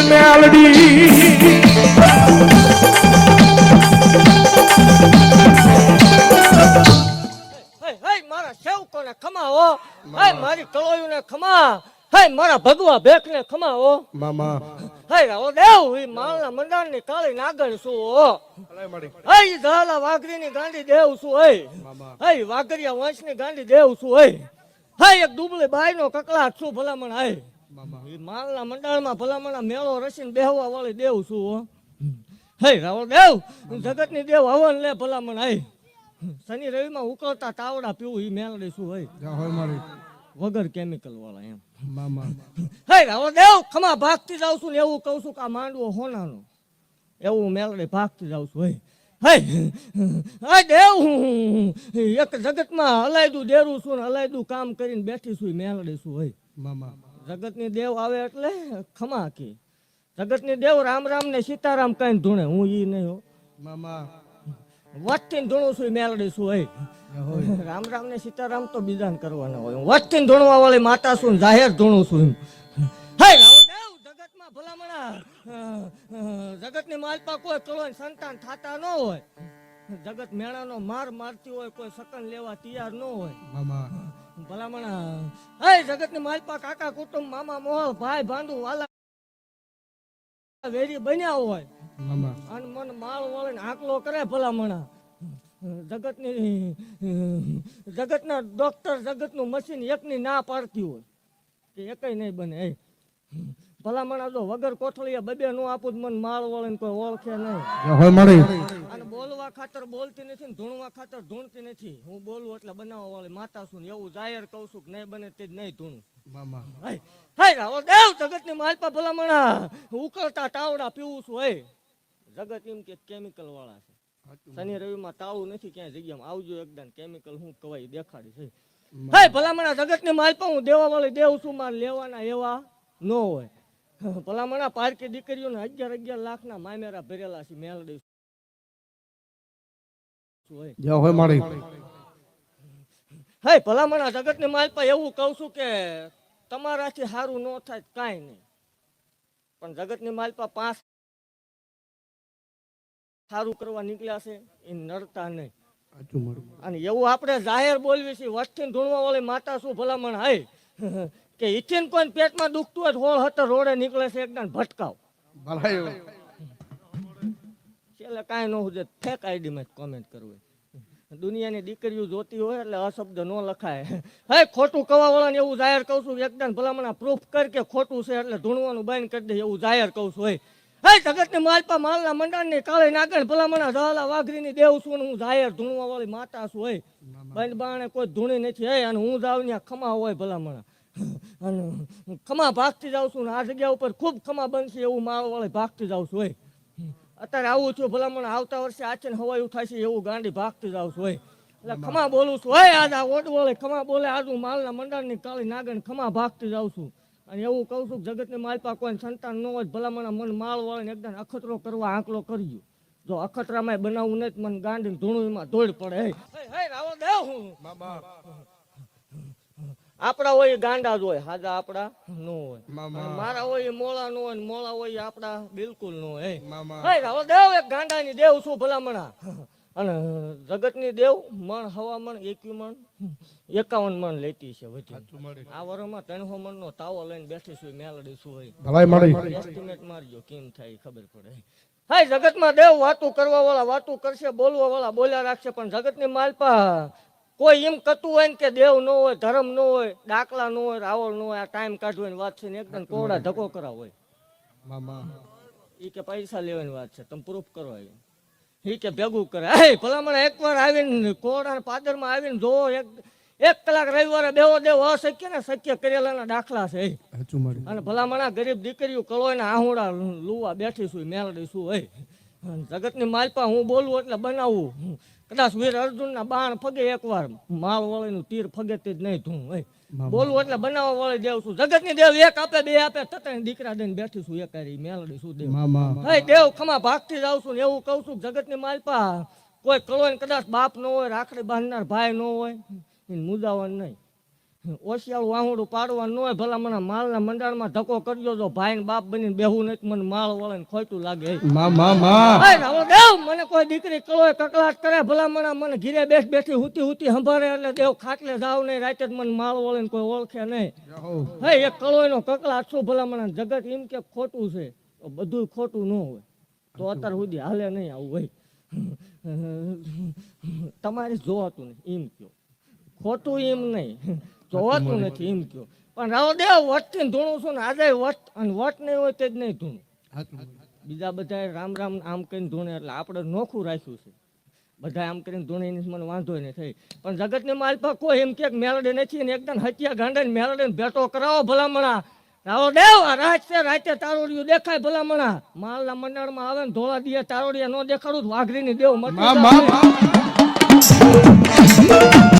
મેલડી મારા સેવકોને ખમા હો, મારી કળોયુને ખમા, મારા ભગવા ભેખને ખમા હો મામા. રાવો દેવ ઈ માલના મંડાણની કાળી નાગણ છું હો, ઈ ધાલા વાઘરીની ગાંડી દેવ છું, વાઘરિયા વંશની ગાંડી દેવ છું, એક દુબળી બાઈનો કકળાટ છું ભલામણ, ઈ માલના મંડાણમાં ભલામણ મેળો રસીને બેહવા વાળી દેવ છું હો. રાવો દેવ જગતની દેવ હવન લે ભલામણ, શનિ રવિમાં ઉકળતા તાવડા પીવું ઈ મેલડી છું, વગર કેમિકલ વાળા એમ. રાવો દેવ ખમા ભાગતી જાઉં છું ને એવું કહું છું કે આ માંડવો હોનાનો, એવું મેલડી ભાગતી જાઉં છું. દેવ એક જગતમાં હલાયદું દેરું છું ને હલાયદું કામ કરીને બેઠી છું મેલડી છું. જગતની દેવ આવે એટલે ખમા કી, જગતની દેવ રામ રામ ને સીતારામ કઈ ધૂણે, હું ઈ નહીં હો વસ્તી ધૂણું છું મેલડી છું. રામ રામ ને સીતારામ તો બીજાને કરવાના હોય, હું વસ્તી ધૂણવા વાળી માતા છું, જાહેર ધૂણું છું. જગતમાં ભલામણા જગતની માલપા કોઈ કળો સંતાન થાતા ન હોય, જગત મેળાનો માર મારતી હોય, કોઈ સકન લેવા તૈયાર ન હોય ભલામણા. જગતની માલપા કાકા કુટુંબ મામા મોહલ ભાઈ ભાંડુ વાલા વેરી બન્યા હોય અને મન માળ વળીને આંકલો કરે ભલામણા. જગતના ડોક્ટર જગતનું મશીન એકની ના પાડતી હોય કે એકય નહીં બને. ભલામણા જો વગર કોથળીએ બબે નો આપું મન માળ વળીને કોઈ ઓળખે નહીં, અને બોલવા ખાતર બોલતી નથી ને ધૂણવા ખાતર ધૂણતી નથી. હું બોલું એટલે બનાવવા વાળી માતા છું, એવું જાહેર કહું છું કે નહીં બને તે જ નહીં ધૂણું. જગતની માલપા ભલામણા ઉકળતા તાવડા પીવું છું. જગત એમ કે કેમિકલ વાળા છે, શનિ રવિમાં તાળું નથી ક્યાંય જગ્યામાં, આવજો એકદમ કેમિકલ હું કવાય દેખાડી છે. ભલામણા જગતની માલપા હું દેવા વાળી દેવ છું, મારે લેવાના એવા ન હોય. ભલામણા પારકી દીકરીઓને 11-11 લાખના મામેરા ભરેલા છે મેલડી. ભલામણા જગતની માલપા એવું કહું છું કે તમારાથી સારું ન થાય કાંઈ નહીં, પણ જગતની માલપા 5 સારું કરવા નીકળ્યા છે એ નડતા નહીં. અને એવું આપણે જાહેર બોલવી છે, વસ્તી ધૂણવા વાળી માતા શું ભલામણ કે ઈથીન કોઈ પેટમાં દુખતું હોય 16-17 રોડે નીકળે છે એકદમ ભટકાવ. છેલ્લે કાંઈ ન હોય ફેક આઈડીમાં કોમેન્ટ કરવું. દુનિયાની દીકરીઓ જોતી હોય એટલે અશબ્દ ન લખાય. ખોટું કવા વાળાને એવું જાહેર કહું છું, એકદમ ભલામણા પ્રૂફ કર કે ખોટું છે એટલે ધૂણવાનું બંધ કરી દે એવું જાહેર કહું છું. જગતની માલપા માલના મંડાણની કાળી નાગણ ભલામણા ધાલા વાઘરીની દેવ છું, હું જાહેર ધૂણવા વાળી માતા છું. બંધ બાણે કોઈ ધૂણી નથી, અને હું જાઉં ત્યાં ખમા હોય ભલામણા, અને ખમા ભાગતી જાઉં છું. આ જગ્યા ઉપર ખૂબ ખમા બનશે એવું માળ વાળી ભાગતી જાઉં છું. અત્યારે આવું છું ભલામણ, આવતા વર્ષે આચન હવાયું થાય છે એવું ગાંડી ભાગતી જાઉં છું. એટલે ખમા બોલું છું. આજ આ ઓડવાળે ખમા બોલે, આજુ માલના મંડાણની કાળી નાગણ ખમા ભાગતી જાઉં છું. અને એવું કહું છું જગતની માલપા કોઈ સંતાન ન હોય ભલામણા મન માળ વાળીને એકદમ અખતરો કરવા આંકલો કરજો. જો અખતરામાં બનાવવું નહીં મને ગાંડીને ધૂણું એમાં દોડ પડે. રાવો દેવ આપડા હોય ગાંડા જ હોય, હાજા આપડા ન હોય. મારા હોય મોળા ન હોય, મોળા હોય આપડા બિલકુલ ન હોય. રાવો દેવ એક ગાંડાની દેવ છું ભલામણા. અને જગતની દેવ મણ હવા મણ 51 મણ લેતી છે. આ વર્ષમાં 300 મણનો તાવો લઈને બેઠી છું મેલડી છું. એસ્ટિમેટ મારજો કેમ થાય ખબર પડે. જગતમાં દેવ વાતું કરવા વાળા વાતું કરશે, બોલવા વાળા બોલ્યા રાખશે, પણ જગતની માલપા કોઈ એમ કતું હોય ને કે દેવ ન હોય, ધર્મ ન હોય, ડાકલા ન હોય, રાવળ ન હોય, આ ટાઈમ કાઢવાની વાત છે ને એકદમ કોવડા ધક્કો કરાવ હોય. એ કે પૈસા લેવાની વાત છે, તમે પ્રૂફ કરો. એ કે ભેગું કરે. ભલામણ એકવાર આવીને કોવડા પાદરમાં આવીને જો 1 કલાક રવિવારે બેવો દેવ અશક્ય ને શક્ય કરેલાના દાખલા છે. અને ભલામણા ગરીબ દીકરીઓ કળોયના આહુડા લુવા બેઠી છું મેલડી છું. જગતની માલપા હું બોલું એટલે બનાવવું. કદાચ વીર અર્જુનના બાણ ફગે એકવાર, માળ વાળીનું તીર ફગે તે જ નહીં ધૂમ. બોલવું એટલે બનાવવા વાળી દેવ છું. જગતની દેવ 1 આપે 2 આપે તતાય દીકરા દઈને બેઠી છું એકારી મેલડી છું દેવ. દેવ ખમા ભાગતી જાઉં છું ને એવું કહું છું જગતની માલપા કોઈ કળોય કદાચ બાપ ન હોય, રાખડી બાંધનાર ભાઈ ન હોય, મુદાવન નહીં. ઓશિયાળું વાહુડું પાડવાનું ન હોય ભલા મને માલના મંડાણમાં ધક્કો કર્યો તો ભાઈ ને બાપ બનીને બેહું નથી મને માળ વળે ને ખોટું લાગે દેવ મને કોઈ દીકરી કલોય કકલાટ કરે ભલા મને ઘીરે બેઠી હુતી સંભાળે એટલે દેવ ખાટલે જાવ નહીં રાતે મને માળ વળે ને કોઈ ઓળખે નહીં હે એક કલોય નો કકલાટ શું ભલા મને જગત એમ કે ખોટું છે બધું ખોટું ન હોય તો અત્યાર સુધી હાલે નહીં આવું હોય તમારે જોવાતું નહીં એમ કયો ખોટું એમ નહીં જોવાતું નથી એમ કયો પણ રાવ દેવ વટથી ધૂણું છું ને આજે વટ અને વટ નહીં હોય તે જ નહીં ધૂણું બીજા બધા રામ રામ આમ કરીને ધૂણે એટલે આપણે નોખું રાખ્યું છે બધા આમ કરીને ધૂણે મને વાંધો નહીં થઈ પણ જગતની માલ પર કોઈ એમ કે મેલડે નથી ને એકદમ હત્યા ગાંડા મેલડે ભેટો કરાવો ભલામણા રાવો દેવ આ રાત છે રાતે તારોડિયું દેખાય ભલામણા માલના મંડળમાં આવે ને ધોળા દિયે તારોડિયા ન દેખાડું વાઘરીની દેવ મત